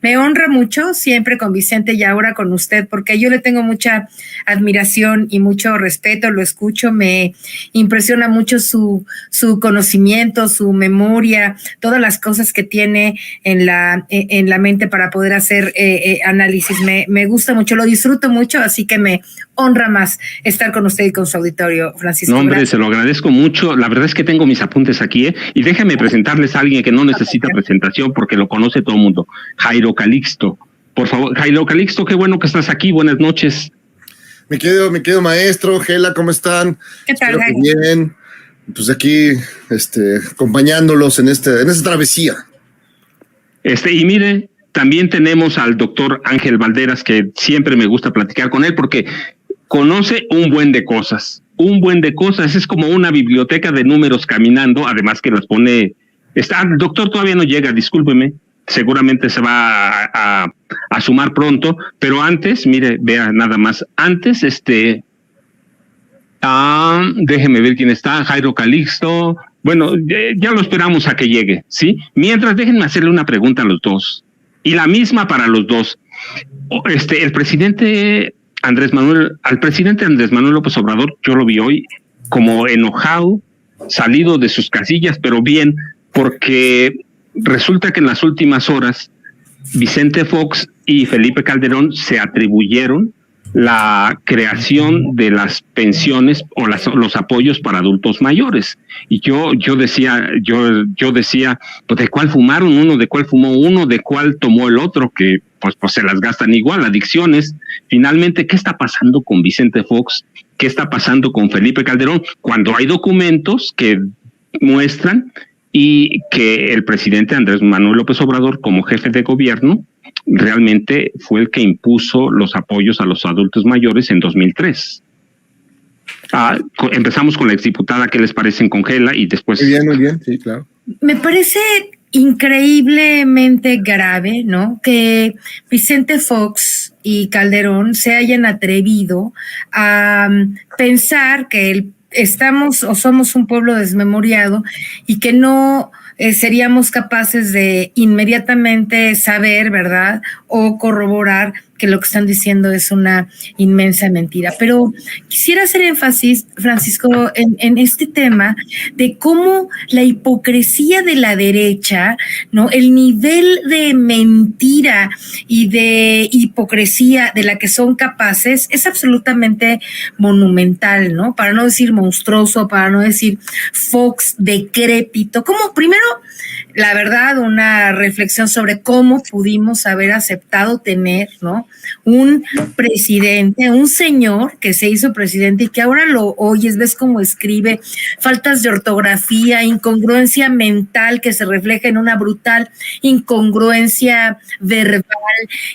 Me honra mucho siempre con Vicente y ahora con usted, porque yo le tengo mucha admiración y mucho respeto, lo escucho, me impresiona mucho su conocimiento, su memoria, todas las cosas que tiene en la mente para poder hacer análisis. Me gusta mucho, lo disfruto mucho, así que me honra más estar con usted y con su auditorio, Francisco. No, hombre, gracias. Se lo agradezco mucho. La verdad es que tengo mis apuntes aquí, y déjame presentarles a alguien que no necesita presentación porque lo conoce todo el mundo. Jairo Calixto. Por favor, Jairo Calixto, qué bueno que estás aquí. Buenas noches. Me quedo maestro. Gela, ¿cómo están? ¿Qué tal, Jairo? Bien. Pues aquí, acompañándolos en esta travesía. Y mire, también tenemos al doctor Ángel Valderas, que siempre me gusta platicar con él porque conoce un buen de cosas. Es como una biblioteca de números caminando, además que las pone. El doctor todavía no llega, discúlpeme, seguramente se va a sumar pronto, pero antes, mire, vea nada más, antes déjeme ver quién está, Jairo Calixto. Bueno, ya lo esperamos a que llegue, ¿sí? Mientras, déjenme hacerle una pregunta a los dos, y la misma para los dos. El presidente Andrés Manuel López Obrador, yo lo vi hoy como enojado, salido de sus casillas, pero bien, porque resulta que en las últimas horas Vicente Fox y Felipe Calderón se atribuyeron la creación de las pensiones o los apoyos para adultos mayores. Y yo decía, pues de cuál fumaron uno, de cuál fumó uno, de cuál tomó el otro, que pues se las gastan igual, adicciones. Finalmente, ¿qué está pasando con Vicente Fox? ¿Qué está pasando con Felipe Calderón? Cuando hay documentos que muestran y que el presidente Andrés Manuel López Obrador, como jefe de gobierno, realmente fue el que impuso los apoyos a los adultos mayores en 2003. Empezamos con la exdiputada, ¿qué les parece en Congela? Y después... Muy bien, sí, claro. Me parece increíblemente grave, ¿no?, que Vicente Fox y Calderón se hayan atrevido a pensar que estamos o somos un pueblo desmemoriado y que no seríamos capaces de inmediatamente saber, ¿verdad?, o corroborar que lo que están diciendo es una inmensa mentira. Pero quisiera hacer énfasis, Francisco, en este tema de cómo la hipocresía de la derecha, ¿no?, el nivel de mentira y de hipocresía de la que son capaces es absolutamente monumental, ¿no? Para no decir monstruoso, para no decir Fox decrépito. Como primero, la verdad, una reflexión sobre cómo pudimos haber aceptado tener, ¿no?, un presidente, un señor que se hizo presidente y que ahora lo oyes, ves cómo escribe, faltas de ortografía, incongruencia mental que se refleja en una brutal incongruencia verbal,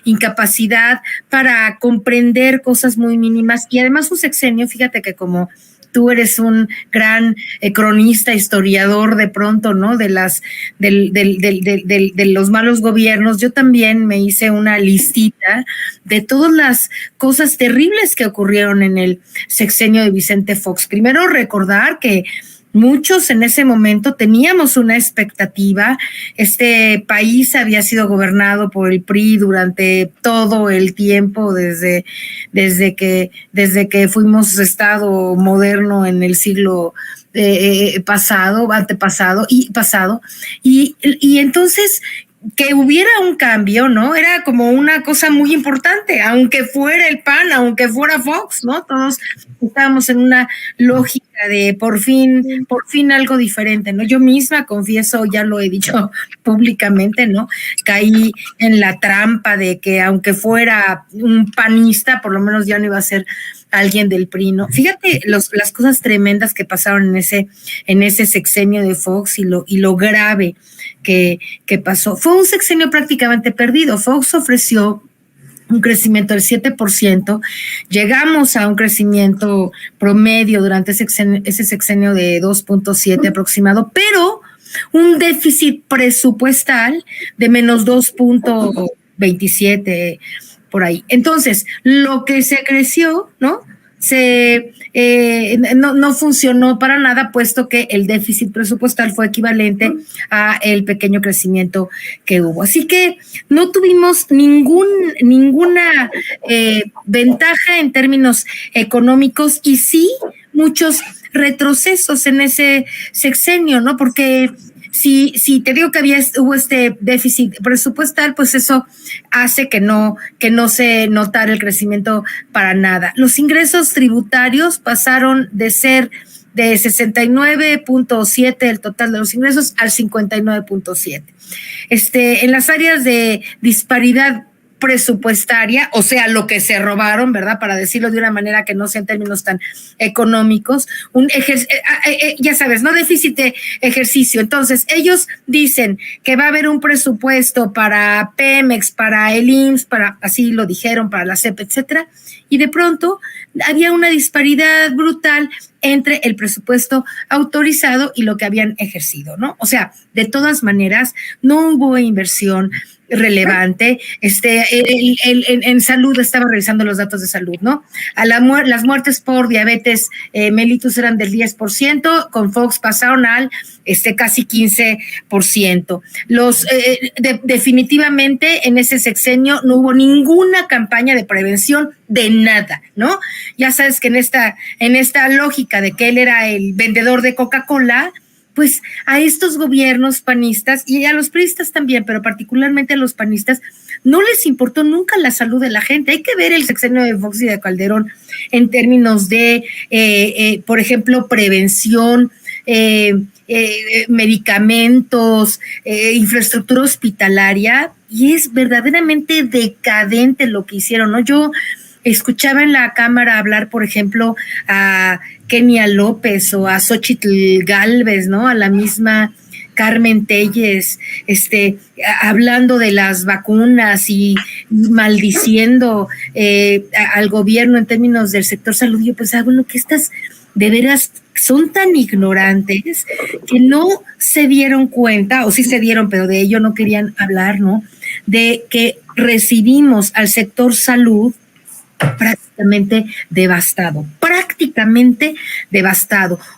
incapacidad para comprender cosas muy mínimas y además un sexenio, fíjate que como tú eres un gran cronista, historiador de pronto, ¿no?, de los malos gobiernos. Yo también me hice una listita de todas las cosas terribles que ocurrieron en el sexenio de Vicente Fox. Primero, recordar que muchos en ese momento teníamos una expectativa. Este país había sido gobernado por el PRI durante todo el tiempo, desde que fuimos Estado moderno en el siglo antepasado y entonces que hubiera un cambio, ¿no? Era como una cosa muy importante, aunque fuera el PAN, aunque fuera Fox, ¿no? Todos estábamos en una lógica de por fin algo diferente, ¿no? Yo misma confieso, ya lo he dicho públicamente, ¿no?, caí en la trampa de que aunque fuera un panista, por lo menos ya no iba a ser alguien del PRI, ¿no? Fíjate las cosas tremendas que pasaron en ese sexenio de Fox y lo grave que pasó. Fue un sexenio prácticamente perdido. Fox ofreció un crecimiento del 7%, llegamos a un crecimiento promedio durante ese sexenio de 2.7 aproximado, pero un déficit presupuestal de menos 2.27 por ahí. Entonces, lo que se creció, ¿no?, no funcionó para nada, puesto que el déficit presupuestal fue equivalente a el pequeño crecimiento que hubo. Así que no tuvimos ninguna ventaja en términos económicos y sí muchos retrocesos en ese sexenio, ¿no? Porque si te digo que hubo este déficit presupuestal, pues eso hace que no se notara el crecimiento para nada. Los ingresos tributarios pasaron de ser de 69.7 el total de los ingresos al 59.7. En las áreas de disparidad presupuestaria, o sea, lo que se robaron, ¿verdad? Para decirlo de una manera que no sea en términos tan económicos, ya sabes, no déficit de ejercicio. Entonces, ellos dicen que va a haber un presupuesto para Pemex, para el IMSS, así lo dijeron, para la CEP, etcétera, y de pronto había una disparidad brutal entre el presupuesto autorizado y lo que habían ejercido, ¿no? O sea, de todas maneras, no hubo inversión relevante. En salud, estaba revisando los datos de salud, ¿no? Las muertes por diabetes mellitus eran del 10%, con Fox pasaron al casi 15%. Definitivamente en ese sexenio no hubo ninguna campaña de prevención de nada, ¿no? Ya sabes que en esta lógica de que él era el vendedor de Coca-Cola, pues a estos gobiernos panistas y a los priistas también, pero particularmente a los panistas, no les importó nunca la salud de la gente. Hay que ver el sexenio de Fox y de Calderón en términos de, por ejemplo, prevención, medicamentos, infraestructura hospitalaria, y es verdaderamente decadente lo que hicieron, ¿no? Yo escuchaba en la Cámara hablar, por ejemplo, a Kenia López o a Xóchitl Gálvez, ¿no? A la misma Carmen Telles, hablando de las vacunas y maldiciendo al gobierno en términos del sector salud. Yo pensaba, bueno, que estas de veras son tan ignorantes que no se dieron cuenta, o sí se dieron, pero de ello no querían hablar, ¿no? De que recibimos al sector salud prácticamente devastado.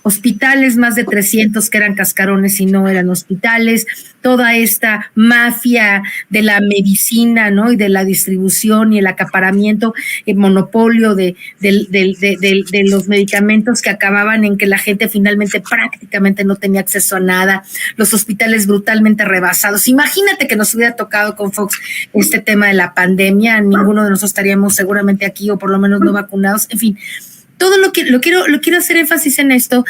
Hospitales, más de 300 que eran cascarones y no eran hospitales, toda esta mafia de la medicina, ¿no? Y de la distribución y el acaparamiento, el monopolio de los medicamentos que acababan en que la gente finalmente prácticamente no tenía acceso a nada, los hospitales brutalmente rebasados. Imagínate que nos hubiera tocado con Fox este tema de la pandemia, ninguno de nosotros estaríamos seguramente aquí, o por lo menos no vacunados, en fin. Todo lo quiero hacer énfasis en esto,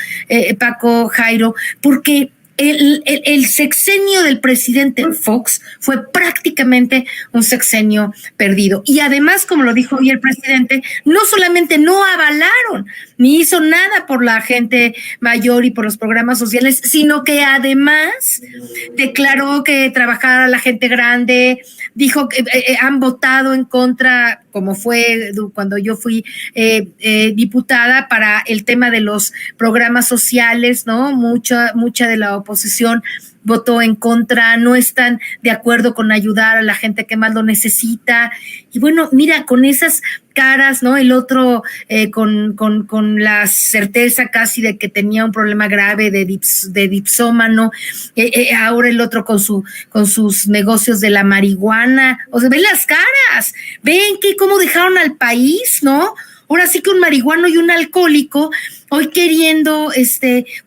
Paco, Jairo, porque el sexenio del presidente Fox fue prácticamente un sexenio perdido. Y además, como lo dijo hoy el presidente, no solamente no avalaron ni hizo nada por la gente mayor y por los programas sociales, sino que además declaró que trabajara la gente grande, dijo que han votado en contra, como fue cuando yo fui diputada, para el tema de los programas sociales, ¿no? Mucha de la oposición votó en contra, no están de acuerdo con ayudar a la gente que más lo necesita. Y bueno, mira, con esas caras, ¿no? El otro con la certeza casi de que tenía un problema grave de dipsómano, ahora el otro con sus negocios de la marihuana. O sea, ven las caras, ven cómo dejaron al país, ¿no? Ahora sí que un marihuano y un alcohólico hoy queriendo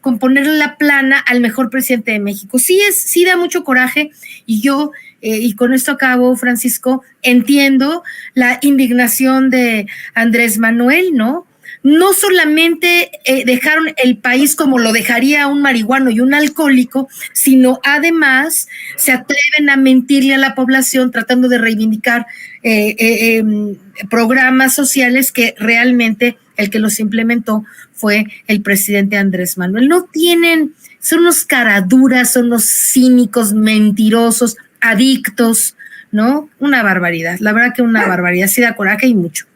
componerle la plana al mejor presidente de México. Sí da mucho coraje, y yo, y con esto acabo, Francisco, entiendo la indignación de Andrés Manuel, ¿no? No solamente dejaron el país como lo dejaría un marihuano y un alcohólico, sino además se atreven a mentirle a la población tratando de reivindicar programas sociales que realmente el que los implementó fue el presidente Andrés Manuel. Son unos caraduras, son unos cínicos, mentirosos, adictos, ¿no? Una barbaridad, la verdad que una barbaridad, sí da coraje y mucho.